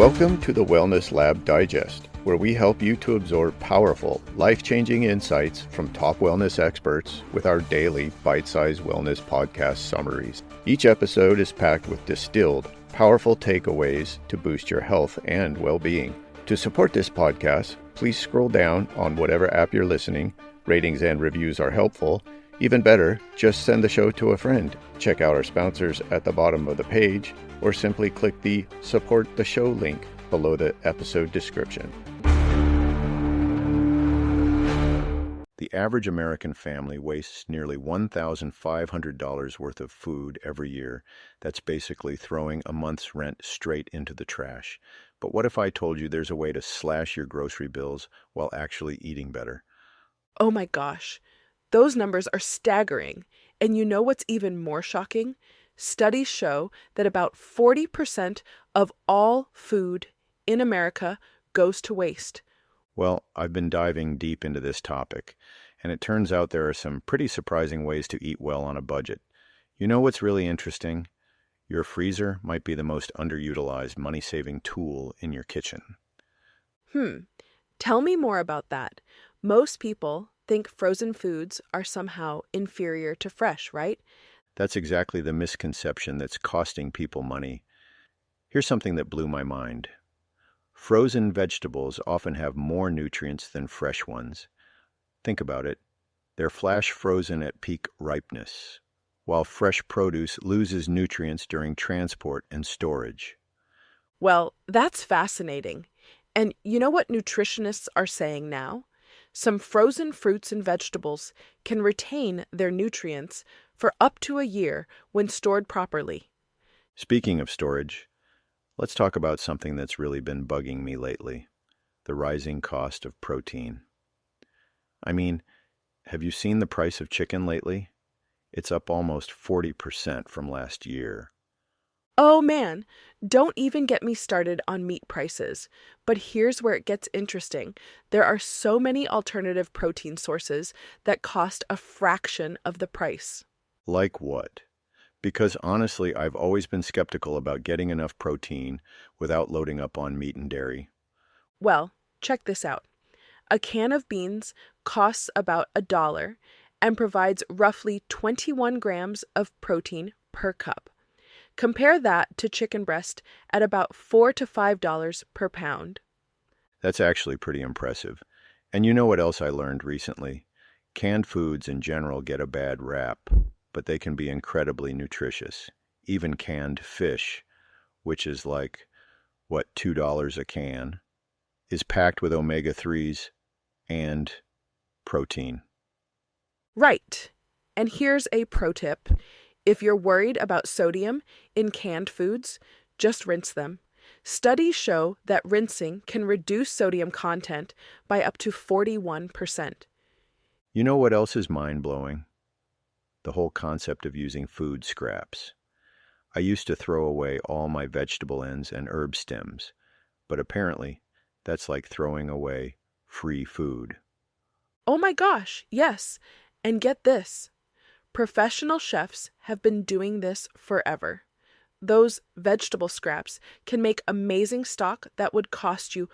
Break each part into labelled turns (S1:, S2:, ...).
S1: Welcome to the Wellness Lab Digest, where we help you to absorb powerful, life-changing insights from top wellness experts with our daily bite-sized wellness podcast summaries. Each episode is packed with distilled, powerful takeaways to boost your health and well-being. To support this podcast, please scroll down on whatever app you're listening. Ratings and reviews are helpful. Even better, just send the show to a friend. Check out our sponsors at the bottom of the page, or simply click the Support the Show link below the episode description. The average American family wastes nearly $1,500 worth of food every year. That's basically throwing a month's rent straight into the trash. But what if I told you there's a way to slash your grocery bills while actually eating better?
S2: Oh my gosh. Those numbers are staggering. And you know what's even more shocking? Studies show that about 40% of all food in America goes to waste.
S1: Well, I've been diving deep into this topic, and it turns out there are some pretty surprising ways to eat well on a budget. You know what's really interesting? Your freezer might be the most underutilized money-saving tool in your kitchen.
S2: Tell me more about that. Most people think frozen foods are somehow inferior to fresh, right?
S1: That's exactly the misconception that's costing people money. Here's something that blew my mind. Frozen vegetables often have more nutrients than fresh ones. Think about it. They're flash frozen at peak ripeness, while fresh produce loses nutrients during transport and storage.
S2: Well, that's fascinating. And you know what nutritionists are saying now? Some frozen fruits and vegetables can retain their nutrients for up to a year when stored properly.
S1: Speaking of storage, let's talk about something that's really been bugging me lately: the rising cost of protein. I mean, have you seen the price of chicken lately? It's up almost 40% from last year.
S2: Oh man, don't even get me started on meat prices. But here's where it gets interesting. There are so many alternative protein sources that cost a fraction of the price.
S1: Like what? Because honestly, I've always been skeptical about getting enough protein without loading up on meat and dairy.
S2: Well, check this out. A can of beans costs about $1 and provides roughly 21 grams of protein per cup. Compare that to chicken breast at about $4 to $5 per pound.
S1: That's actually pretty impressive. And you know what else I learned recently? Canned foods in general get a bad rap, but they can be incredibly nutritious. Even canned fish, which is like, $2 a can, is packed with omega-3s and protein.
S2: Right. And here's a pro tip. If you're worried about sodium in canned foods, just rinse them. Studies show that rinsing can reduce sodium content by up to 41%.
S1: You know what else is mind-blowing? The whole concept of using food scraps. I used to throw away all my vegetable ends and herb stems, but apparently that's like throwing away free food.
S2: Oh my gosh, yes. And get this. Professional chefs have been doing this forever. Those vegetable scraps can make amazing stock that would cost you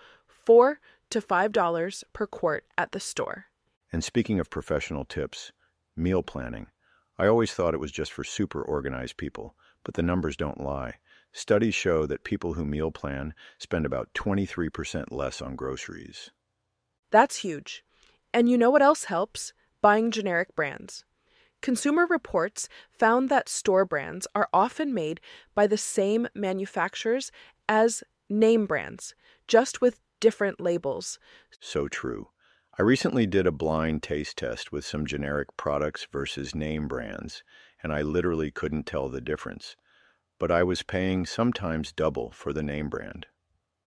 S2: $4 to $5 per quart at the store.
S1: And speaking of professional tips, meal planning. I always thought it was just for super organized people, but the numbers don't lie. Studies show that people who meal plan spend about 23% less on groceries.
S2: That's huge. And you know what else helps? Buying generic brands. Consumer Reports found that store brands are often made by the same manufacturers as name brands, just with different labels.
S1: So true. I recently did a blind taste test with some generic products versus name brands, and I literally couldn't tell the difference. But I was paying sometimes double for the name brand.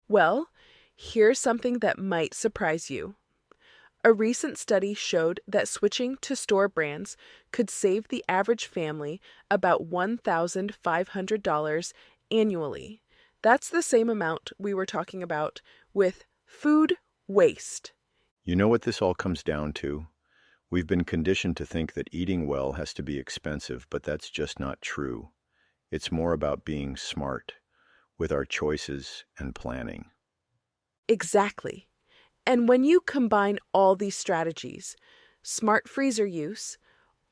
S2: Well, here's something that might surprise you. A recent study showed that switching to store brands could save the average family about $1,500 annually. That's the same amount we were talking about with food waste.
S1: You know what this all comes down to? We've been conditioned to think that eating well has to be expensive, but that's just not true. It's more about being smart. with our choices and planning.
S2: Exactly. And when you combine all these strategies, smart freezer use,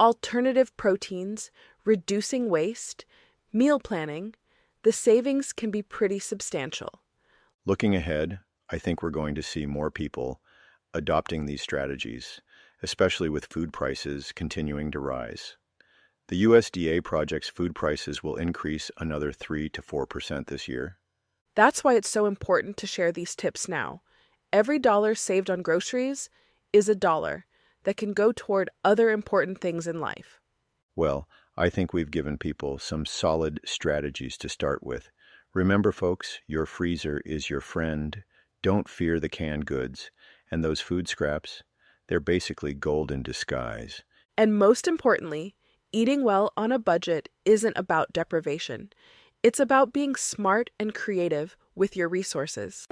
S2: alternative proteins, reducing waste, meal planning, the savings can be pretty substantial.
S1: Looking ahead, I think we're going to see more people adopting these strategies, especially with food prices continuing to rise. The USDA projects food prices will increase another 3 to 4% this year.
S2: That's why it's so important to share these tips now. Every dollar saved on groceries is a dollar that can go toward other important things in life.
S1: Well, I think we've given people some solid strategies to start with. Remember, folks, your freezer is your friend. Don't fear the canned goods. And those food scraps, they're basically gold in disguise.
S2: And most importantly, eating well on a budget isn't about deprivation. It's about being smart and creative with your resources.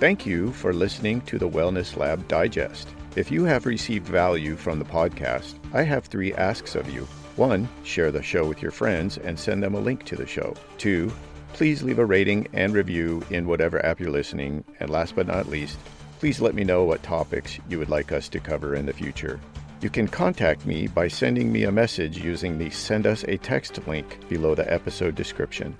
S1: Thank you for listening to the Wellness Lab Digest. If you have received value from the podcast, I have 3 asks of you. 1, share the show with your friends and send them a link to the show. 2, please leave a rating and review in whatever app you're listening. And last but not least, please let me know what topics you would like us to cover in the future. You can contact me by sending me a message using the Send Us a Text link below the episode description.